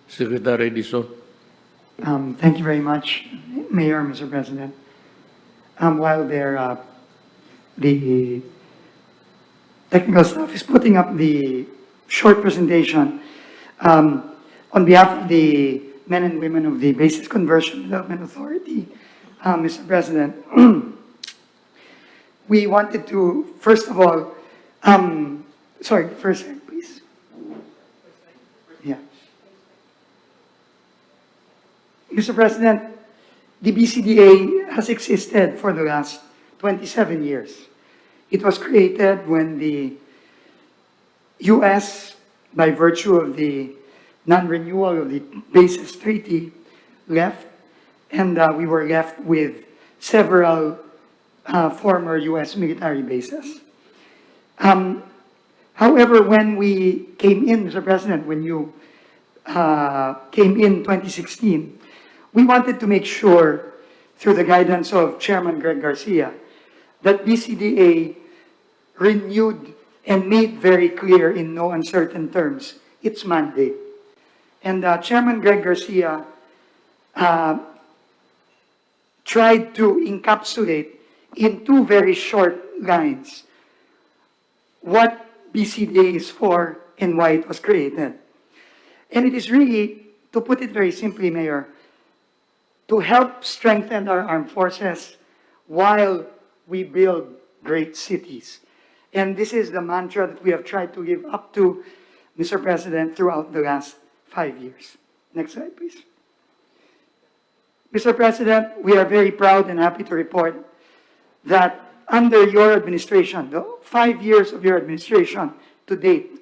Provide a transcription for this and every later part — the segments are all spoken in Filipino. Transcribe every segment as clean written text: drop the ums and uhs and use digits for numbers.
Secretary Dizon. Thank you very much, Mayor, Mr. President. While the technical staff is putting up the short presentation, on behalf of the men and women of the Basis Conversion Development Authority, Mr. President, we wanted to, first of all, first slide, please. Yeah. Mr. President, the BCDA has existed for the last 27 years. It was created when the U.S., by virtue of the non-renewal of the Basis Treaty, left, and we were left with several former U.S. military bases. However, when we came in, Mr. President, when you came in 2016, we wanted to make sure, through the guidance of Chairman Greg Garcia, that BCDA renewed and made very clear in no uncertain terms its mandate. And Chairman Greg Garcia tried to encapsulate in two very short lines what BCDA is for and why it was created. And it is really, to put it very simply, Mayor, to help strengthen our armed forces while we build great cities. And this is the mantra that we have tried to live up to, Mr. President, throughout the last 5 years. Next slide, please. Mr. President, we are very proud and happy to report that under your administration, the 5 years of your administration to date,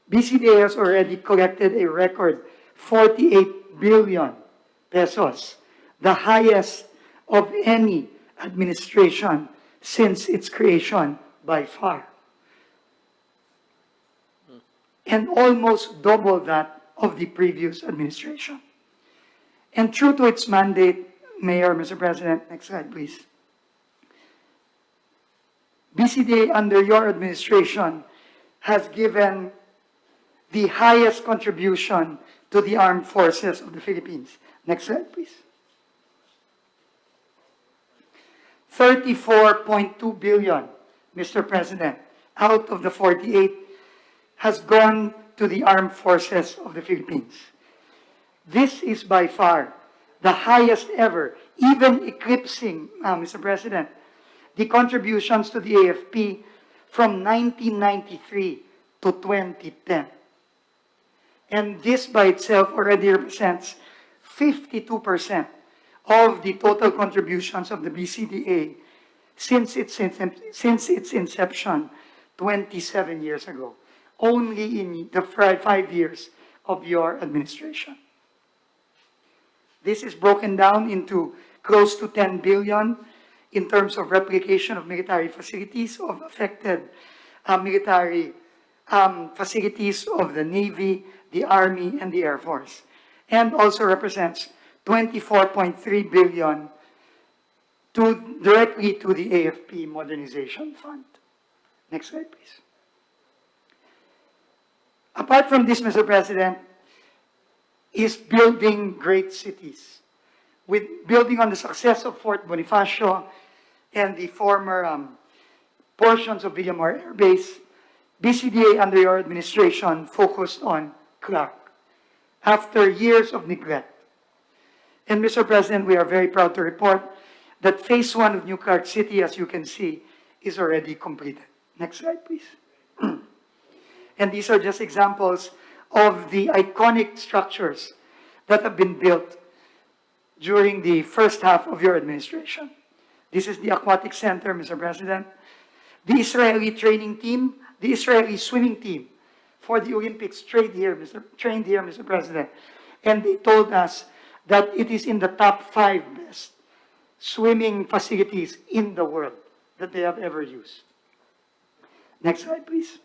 BCDA has already collected a record 48 billion pesos, the highest of any administration since its creation by far. And almost double that of the previous administration. And true to its mandate, Mayor, Mr. President, next slide, please. BCDA, under your administration, has given the highest contribution to the armed forces of the Philippines. Next slide, please. 34.2 billion, Mr. President, out of the 48 has gone to the armed forces of the Philippines. This is by far the highest ever, even eclipsing, Mr. President, the contributions to the AFP from 1993 to 2010. And this by itself already represents 52% of the total contributions of the BCDA since its inception 27 years ago, only in the 5 years of your administration. This is broken down into close to 10 billion in terms of replication of military facilities of affected military facilities of the Navy, the Army, and the Air Force, and also represents 24.3 billion directly to the AFP Modernization Fund. Next slide, please. Apart from this, Mr. President, is building great cities. With building on the success of Fort Bonifacio and the former portions of Villamor Air Base, BCDA under your administration focused on Clark after years of neglect. And Mr. President, we are very proud to report that Phase 1 of New Clark City, as you can see, is already completed. Next slide, please. And these are just examples of the iconic structures that have been built during the first half of your administration. This is the Aquatic Center, Mr. President. The Israeli training team, the Israeli swimming team for the Olympics trained here, Mr. President. And they told us that it is in the top 5 best swimming facilities in the world that they have ever used. Next slide, please.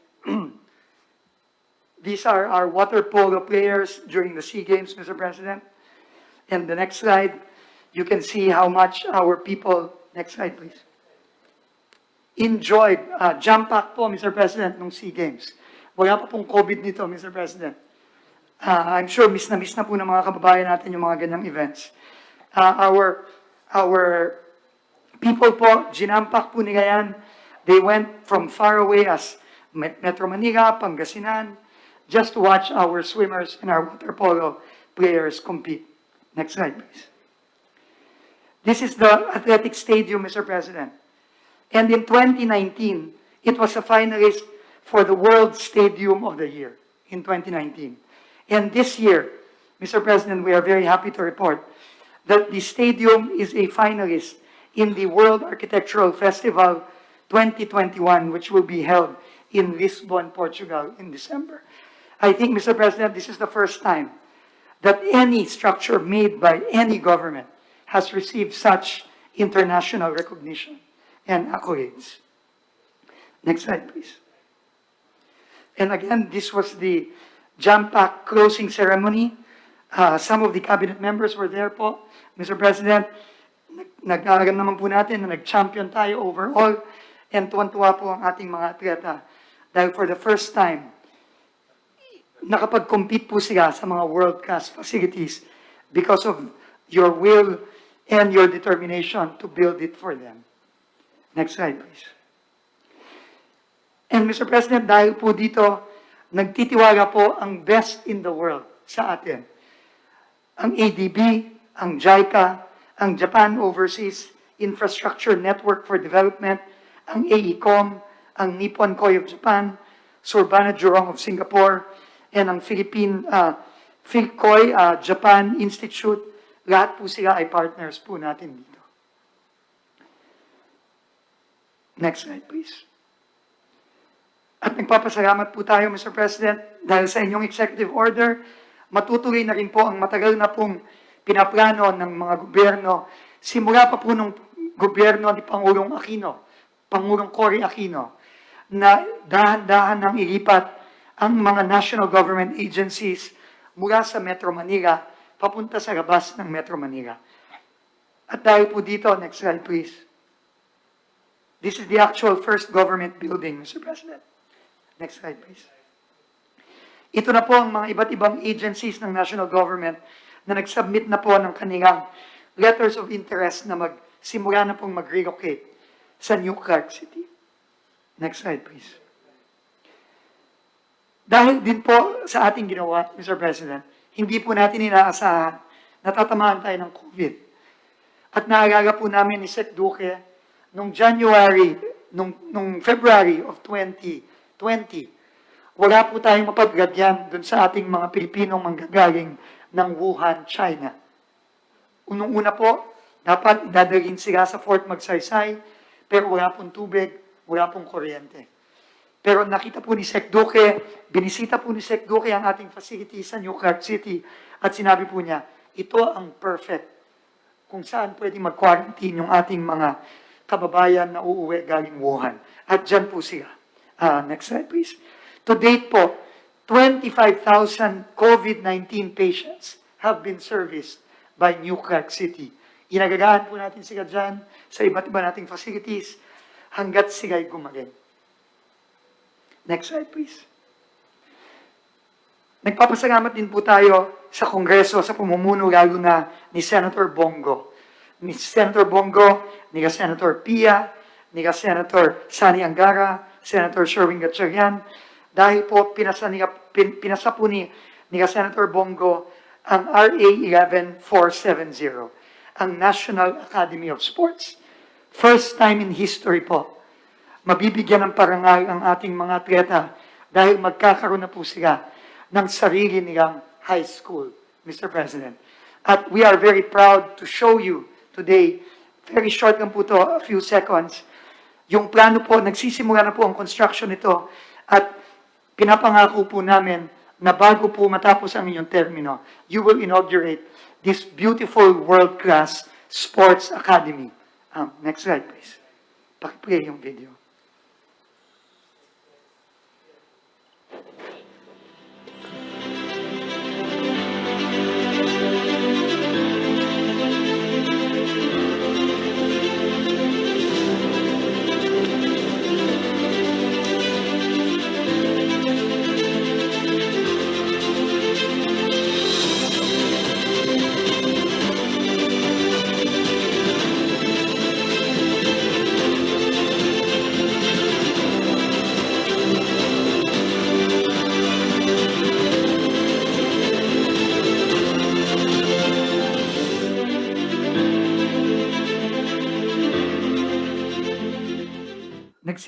These are our water polo players during the SEA Games, Mr. President. And the next slide, you can see how much our people, next slide please, enjoyed jump pack po, Mr. President, ng SEA Games. Wala pa pong COVID nito, Mr. President. I'm sure miss na po ng mga kababayan natin yung mga ganyang events. Our people po, ginampak po nila yan. They went from far away as Metro Manila, Pangasinan, just to watch our swimmers and our water polo players compete. Next slide, please. This is the athletic stadium, Mr. President. And in 2019, it was a finalist for the World Stadium of the Year in 2019. And this year, Mr. President, we are very happy to report that the stadium is a finalist in the World Architectural Festival 2021, which will be held in Lisbon, Portugal in December. I think, Mr. President, this is the first time that any structure made by any government has received such international recognition and accolades. Next slide, please. And again, this was the jam-packed closing ceremony. Some of the cabinet members were there po. Mr. President, nag-aaram naman po natin na nag-champion tayo overall, and tuwan-tuwa po ang ating mga atleta dahil for the first time, nakapag-compete po sila sa mga world-class facilities because of your will and your determination to build it for them. Next slide, please. And Mr. President, dahil po dito, nagtitiwala po ang best in the world sa atin. Ang ADB, ang JICA, ang Japan Overseas Infrastructure Network for Development, ang AECOM, ang Nippon Koi of Japan, Surbana Jurong of Singapore, and ang Philkoi Japan Institute, lahat po sila ay partners po natin dito. Next slide, please. At nagpapasalamat po tayo, Mr. President, dahil sa inyong executive order, matutuloy na rin po ang matagal na pong pinaplano ng mga gobyerno, simula pa po ng gobyerno ni Pangulong Aquino, Pangulong Cory Aquino, na dahan-dahan nang ilipat ang mga national government agencies mula sa Metro Manila papunta sa labas ng Metro Manila. At dahil po dito, next slide please. This is the actual first government building, Mr. President. Next slide please. Ito na po ang mga iba't ibang agencies ng national government na nag-submit na po ng kanilang letters of interest na simula na pong mag-relocate sa New Clark City. Next slide, please. Dahil din po sa ating ginawa, Mr. President, hindi po natin inaasahan na tatamaan tayo ng COVID. At naalala po namin ni Sec. Duque, nung February of 2020, wala po tayong mapaglagyan dun sa ating mga Pilipinong manggagaling ng Wuhan, China. Unang-una po, dapat dadalhin sila sa Fort Magsaysay, pero wala pong tubig, wala pong kuryente. Pero nakita po ni Sec. Duque, binisita po ni Sec. Duque ang ating facility sa New Clark City at sinabi po niya, ito ang perfect kung saan pwede mag-quarantine yung ating mga kababayan na uuwi galing Wuhan. At dyan po sila. Next slide, please. To date po, 25,000 COVID-19 patients have been serviced by New Clark City. Inagagaan po natin sila dyan sa iba't iba nating facilities hanggat sila'y gumaling. Next slide, please. Nagpapasalamat din po tayo sa Kongreso, sa pamumuno lalo na ni Senator Bongo. Ni Senator Bongo, ni Senator Pia, ni Senator Sani Angara, Senator Sherwin Gatchalian, dahil po pinasa po ni Senator Bongo ang RA 11470, ang National Academy of Sports. First time in history po, mabibigyan ng parangal ang ating mga atleta dahil magkakaroon na po sila ng sarili nilang high school, Mr. President. At we are very proud to show you today, very short lang po to, a few seconds, yung plano po, nagsisimula na po ang construction nito at pinapangako po namin na bago po matapos ang inyong termino, you will inaugurate this beautiful world-class sports academy. Next slide, please. Pakiplay yung video.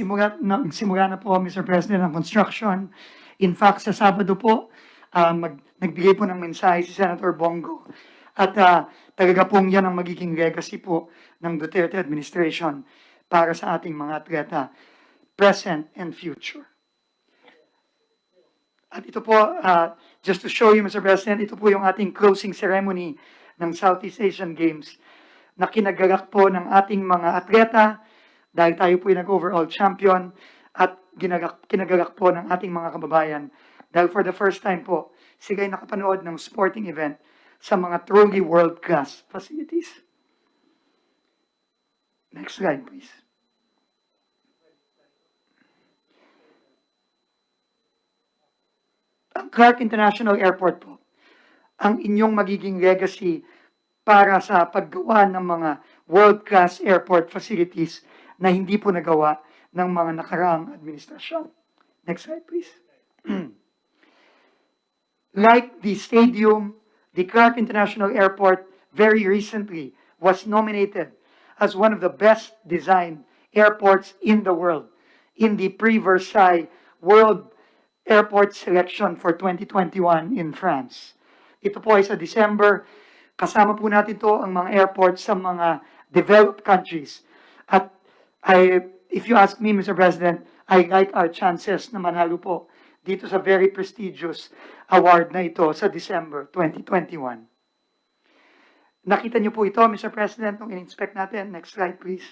nagsimula na po, Mr. President, ang construction. In fact, sa Sabado po, nagbigay po ng mensahe si Senator Bongo. At talaga pong yan ang magiging legacy po ng Duterte administration para sa ating mga atleta, present and future. At ito po, just to show you, Mr. President, ito po yung ating closing ceremony ng Southeast Asian Games na kinagalak po ng ating mga atleta dahil tayo po yung nag-overall champion at kinagalak po ng ating mga kababayan dahil for the first time po, sila ay nakapanood ng sporting event sa mga truly world-class facilities. Next slide, please. Ang Clark International Airport po, ang inyong magiging legacy para sa paggawa ng mga world-class airport facilities na hindi po nagawa ng mga nakaraang administrasyon. Next slide, please. Like the stadium, the Clark International Airport very recently was nominated as one of the best designed airports in the world in the Prix-Versailles World Airport Selection for 2021 in France. Ito po ay sa December. Kasama po natin to ang mga airports sa mga developed countries. At if you ask me, Mr. President, I like our chances na manalo po dito sa very prestigious award na ito sa December 2021. Nakita niyo po ito, Mr. President, nung in-inspect natin. Next slide, please.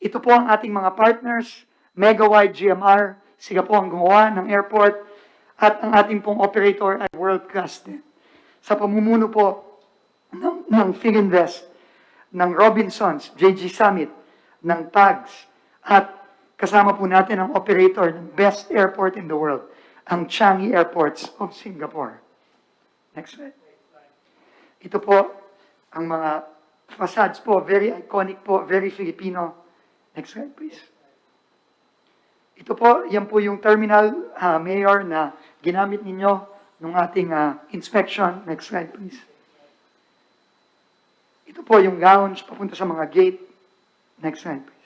Ito po ang ating mga partners, Megawide GMR, sila po ang gumawa ng airport, at ang ating pong operator ay world-class din. Sa pamumuno po ng Philinvest, ng Robinsons, JG Summit, ng TAGS, at kasama po natin ang operator ng best airport in the world, ang Changi Airports of Singapore. Next slide. Ito po, ang mga facades po, very iconic po, very Filipino. Next slide, please. Ito po, yan po yung terminal, Mayor, na ginamit ninyo nung ating inspection. Next slide, please. Ito po yung lounge, papunta sa mga gate. Next slide, please.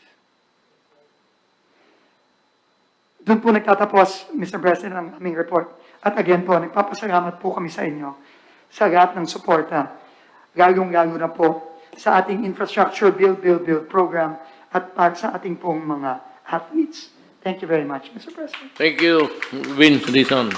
Doon po nagtatapos, Mr. President, ang aming report. At again po, nagpapasalamat po kami sa inyo sa lahat ng suporta, lalong-lalo na po sa ating infrastructure build program at para sa ating pong mga athletes. Thank you very much, Mr. President. Thank you, Dizon.